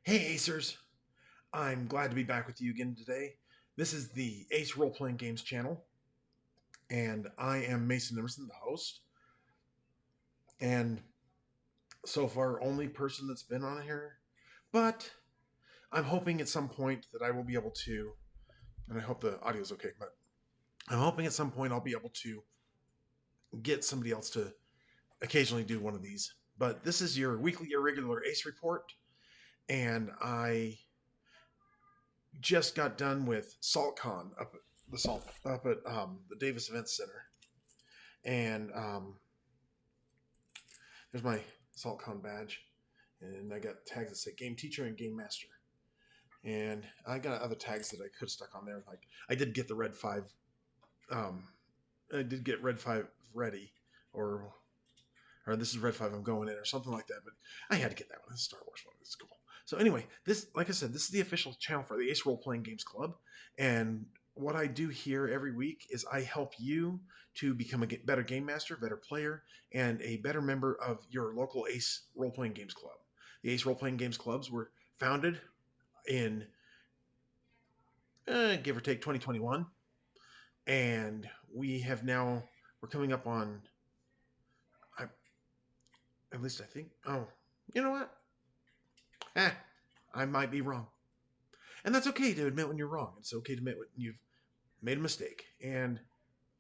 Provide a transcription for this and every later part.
Hey Acers, I'm glad to be back with you again today. This is the Ace Role Playing Games channel, and I am Mason Emerson, the host, and so far only person that's been on here. But I'm hoping at some point that I will be able to, and I hope the audio is okay, but I'm hoping at some point I'll be able to get somebody else to occasionally do one of these. But this is your weekly Irregular Ace report, and I just got done with SaltCon up at the Davis Events Center, and there's my SaltCon badge, and I got tags that say Game Teacher and Game Master, and I got other tags that I could have stuck on there. Like I did get the Red 5, I did get Red 5 ready, or this is Red 5 I'm going in, or something like that. But I had to get that one. It's Star Wars one. It's cool. So anyway, this, like I said, this is the official channel for the Ace Role Playing Games Club, and what I do here every week is I help you to become a better game master, better player, and a better member of your local Ace Role Playing Games Club. The Ace Role Playing Games Clubs were founded in give or take 2021, and we're coming up on, at least I think, oh, you know what? I might be wrong. And that's okay to admit when you're wrong. It's okay to admit when you've made a mistake. And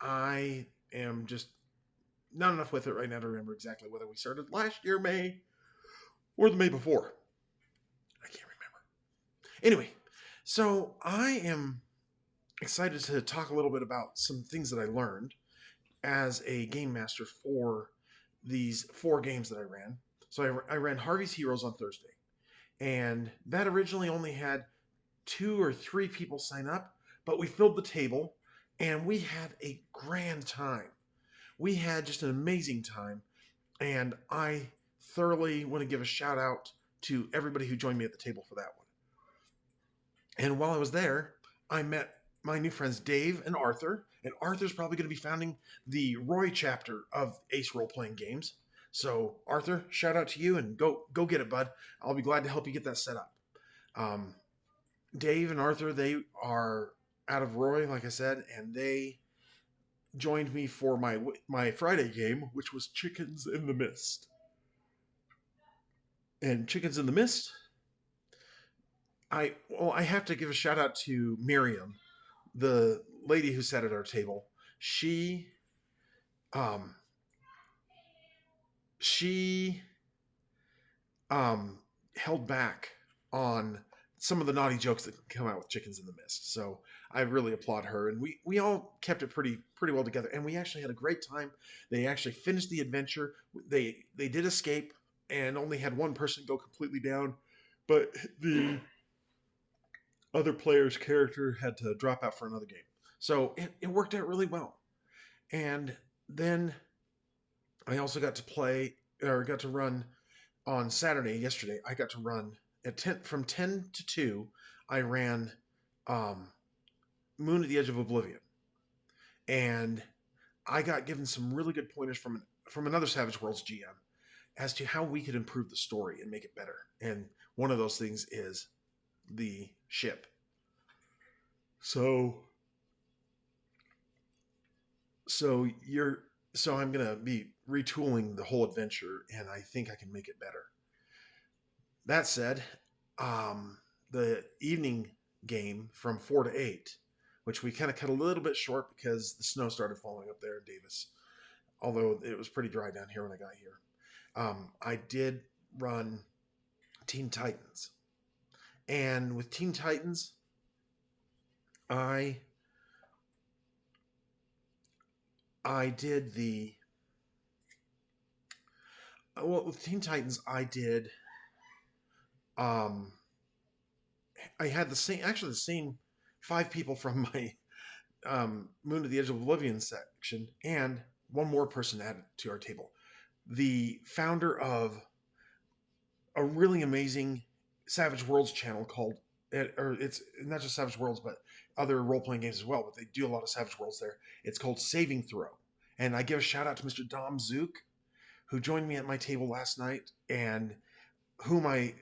I am just not enough with it right now to remember exactly whether we started last year, May, or the May before. I can't remember. Anyway, so I am excited to talk a little bit about some things that I learned as a game master for these 4 games that I ran. So I ran Harvey's Heroes on Thursday. And that originally only had 2 or 3 people sign up, but we filled the table and we had a grand time. We had just an amazing time, and I thoroughly want to give a shout out to everybody who joined me at the table for that one. And while I was there, I met my new friends Dave and Arthur, and Arthur's probably going to be founding the Roy chapter of Ace Role Playing Games. So Arthur, shout out to you, and go get it, bud. I'll be glad to help you get that set up. Dave and Arthur, they are out of Roy, like I said, and they joined me for my Friday game, which was Chickens in the Mist. And Chickens in the Mist, I have to give a shout out to Miriam, the lady who sat at our table. She held back on some of the naughty jokes that come out with Chickens in the Mist. So I really applaud her, and we all kept it pretty well together, and we actually had a great time. They actually finished the adventure. They did escape and only had one person go completely down, but the other player's character had to drop out for another game. So it worked out really well. And then I also got to run on Saturday, yesterday. I got to run from 10 to 2. I ran Moon at the Edge of Oblivion. And I got given some really good pointers from another Savage Worlds GM as to how we could improve the story and make it better. And one of those things is the ship. So I'm going to be retooling the whole adventure, and I think I can make it better. That said, the evening game from 4 to 8, which we kind of cut a little bit short because the snow started falling up there in Davis, although it was pretty dry down here when I got here. I did run Teen Titans. And with Teen Titans, with Teen Titans, I had the same 5 people from my Moon to the Edge of Oblivion section, and one more person added to our table. The founder of a really amazing Savage Worlds channel called, or it's not just Savage Worlds, but other role-playing games as well, but they do a lot of Savage Worlds there. It's called Saving Throw. And I give a shout out to Mr. Dom Zook, who joined me at my table last night, and whom I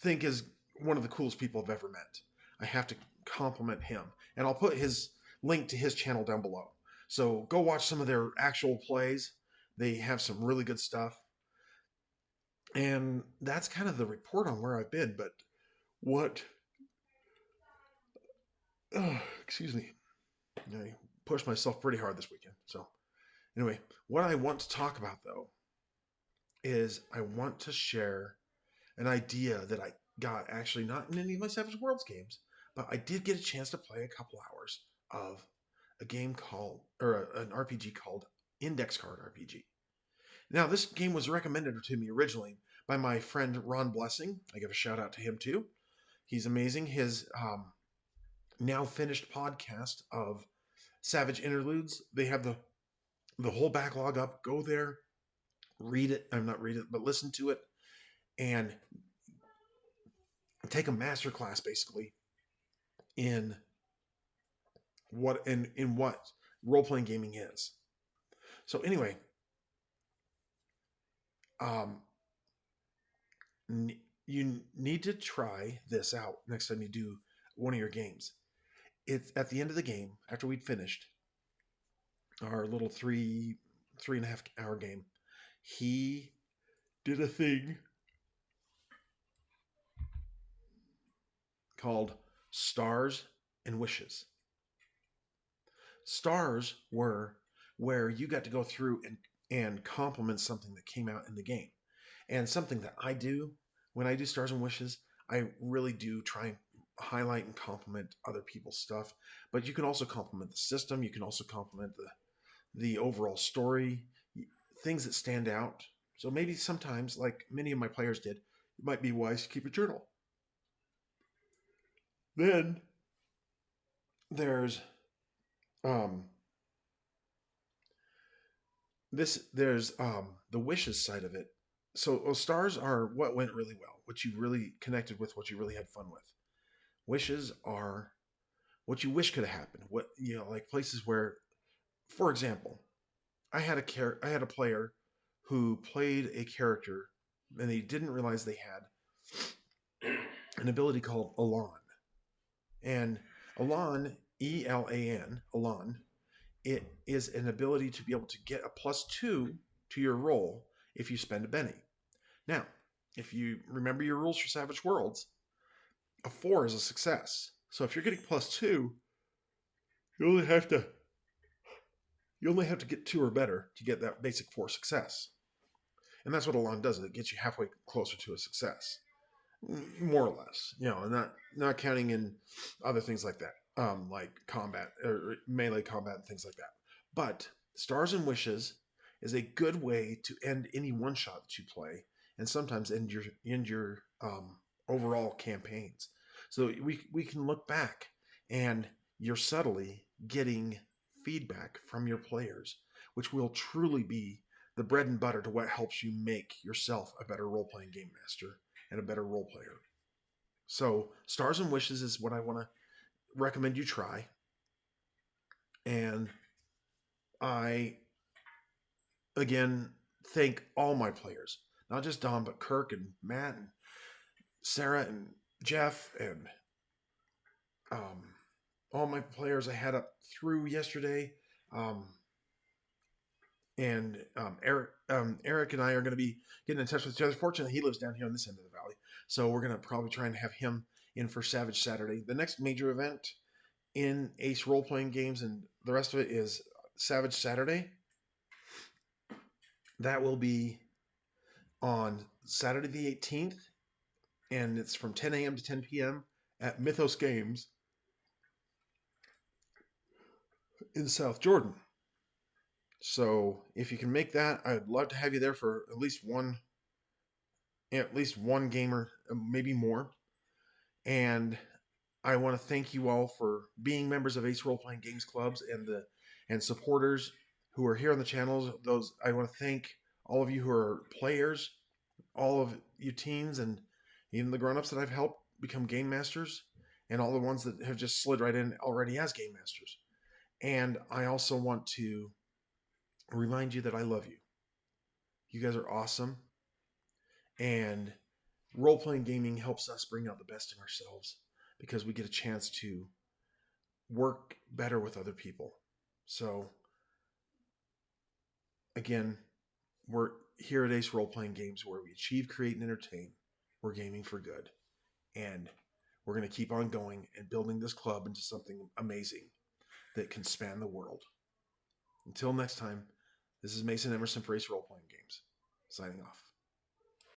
think is one of the coolest people I've ever met. I have to compliment him. And I'll put his link to his channel down below. So go watch some of their actual plays. They have some really good stuff. And that's kind of the report on where I've been. But what, excuse me, I pushed myself pretty hard this weekend. So anyway, what I want to talk about though is I want to share an idea that I got actually not in any of my Savage Worlds games, but I did get a chance to play a couple hours of a game called, or an RPG called Index Card RPG. Now, this game was recommended to me originally by my friend Ron Blessing. I give a shout out to him too. He's amazing. His now finished podcast of Savage Interludes, they have the whole backlog up. Go there, read it. I'm not read it, but listen to it and take a master class basically in what role-playing gaming is. So anyway, you need to try this out next time you do one of your games. It's at the end of the game, after we'd finished our little 3.5 hour game, he did a thing called Stars and Wishes. Stars were where you got to go through and compliment something that came out in the game. And something that I do when I do Stars and Wishes, I really do try and highlight and compliment other people's stuff. But you can also compliment the system. You can also compliment the overall story, things that stand out. So maybe sometimes, like many of my players did, it might be wise to keep a journal. Then there's the wishes side of it. So stars are what went really well, what you really connected with, what you really had fun with. Wishes are what you wish could have happened. What, like places where, for example, I had a player who played a character and they didn't realize they had an ability called Elan. And Elan, E-L-A-N, Elan, it is an ability to be able to get a +2 to your roll if you spend a Benny. Now, if you remember your rules for Savage Worlds, a 4 is a success. So if you're getting +2, you only have to get 2 or better to get that basic 4 success. And that's what Elan does. It gets you halfway closer to a success, more or less. And not counting in other things like that, like combat or melee combat and things like that. But Stars and Wishes is a good way to end any one shot that you play, and sometimes end your overall campaigns. So we can look back, and you're subtly getting feedback from your players, which will truly be the bread and butter to what helps you make yourself a better role-playing game master and a better role player. So Stars and Wishes is what I want to recommend you try. And I, again, thank all my players, not just Don, but Kirk and Matt and Sarah and Jeff and all my players I had up through yesterday. And Eric and I are going to be getting in touch with each other. Fortunately, he lives down here on this end of the valley, so we're going to probably try and have him in for Savage Saturday. The next major event in Ace role-playing games and the rest of it is Savage Saturday. That will be on Saturday the 18th, and it's from 10 a.m. to 10 p.m. at Mythos Games in South Jordan. So if you can make that, I'd love to have you there for at least one gamer, maybe more. And I want to thank you all for being members of Ace Role Playing Games Clubs and supporters who are here on the channels. I want to thank all of you who are players, all of you teens, and even the grown-ups that I've helped become game masters, and all the ones that have just slid right in already as game masters. And I also want to remind you that I love you. You guys are awesome. And role playing gaming helps us bring out the best in ourselves because we get a chance to work better with other people. So, again, we're here at Ace Role Playing Games where we achieve, create, and entertain. We're gaming for good. And we're going to keep on going and building this club into something amazing that can span the world. Until next time, this is Mason Emerson for Ace Role Playing Games, signing off.